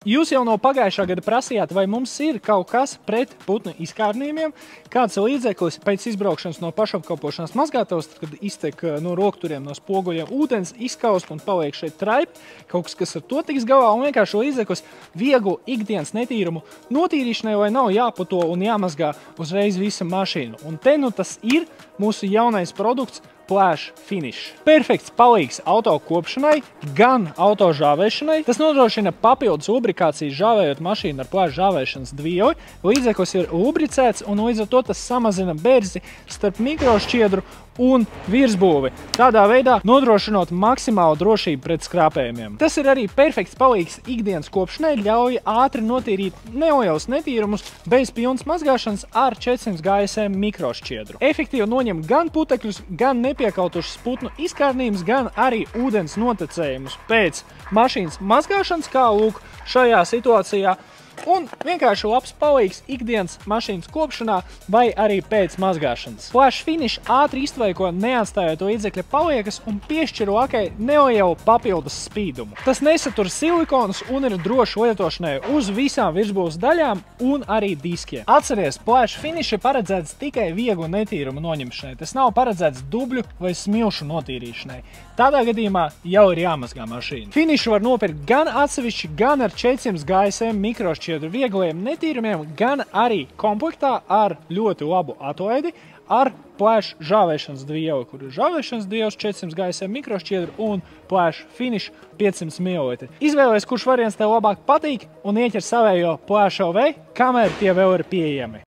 Jūs jau no pagājušā gada prasījāt, vai mums ir kaut kas pret putnu izkārnījumiem, kāds līdzeklis pēc izbraukšanas no pašapkalpošanas mazgātavas, kad iztek no rokturiem, no spoguļiem ūdens, izskaust un paliek šeit traipi, kaut kas ar to tiks galā, un vienkārši līdzeklis vieglu ikdienas netīrumu notīrīšanai, lai nav jāputo un jāmazgā uzreiz visa mašīna. Un te nu tas ir mūsu jaunais produkts Splash Finish. Perfekts palīgs auto kopšanai, gan auto žāvēšanai. Tas nodrošina papildus lubrikāciju žāvējot mašīnu ar Splash žāvēšanas dvieli. Līdzeklis ir lubricēts un līdz ar to tas samazina berzi starp mikrošķiedru un virsbūvi, tādā veidā nodrošinot maksimālu drošību pret skrāpējumiem. Tas ir arī perfekts palīgs ikdienas kopšanai, ļauj ātri notīrīt nelielus netīrumus bez pilnas mazgāšanas ar 400 GSM mikrošķiedru. Efektīvi noņem gan putekļus, gan nepiekautušas putnu izkārnījumus, gan arī ūdens notecējumus pēc mašīnas mazgāšanas, kā lūk šajā situācijā. Un vienkārši labs palīgs ikdienas mašīnas kopšanā vai arī pēc mazgāšanas. Splash Finish ātri iztvaiko, neatstājot līdzekļa paliekas un piešķir lakai nelielu papildus spīdumu. Tas nesatur silikonus un ir droši lietošanai uz visām virsbūves daļām un arī diskiem. Atceries, Splash Finish ir paredzēts tikai vieglu netīrumu noņemšanai. Tas nav paredzēts dubļu vai smilšu notīrīšanai. Tādā gadījumā jau ir jāmazgā mašīna. Finish var nopirkt gan atsevišķi, gan ar 400 GSM mikrošķiedru viegliem netīrumiem, gan arī komplektā ar ļoti labu atlaidi ar Splash žāvēšanas dvieli, kur ir žāvēšanas dviels 400 GSM mikrošķiedru un Splash Finish 500 ml. Izvēlies, kurš variants tev labāk patīk un ieķer savējo Splash LV, kamēr tie vēl ir pieejami.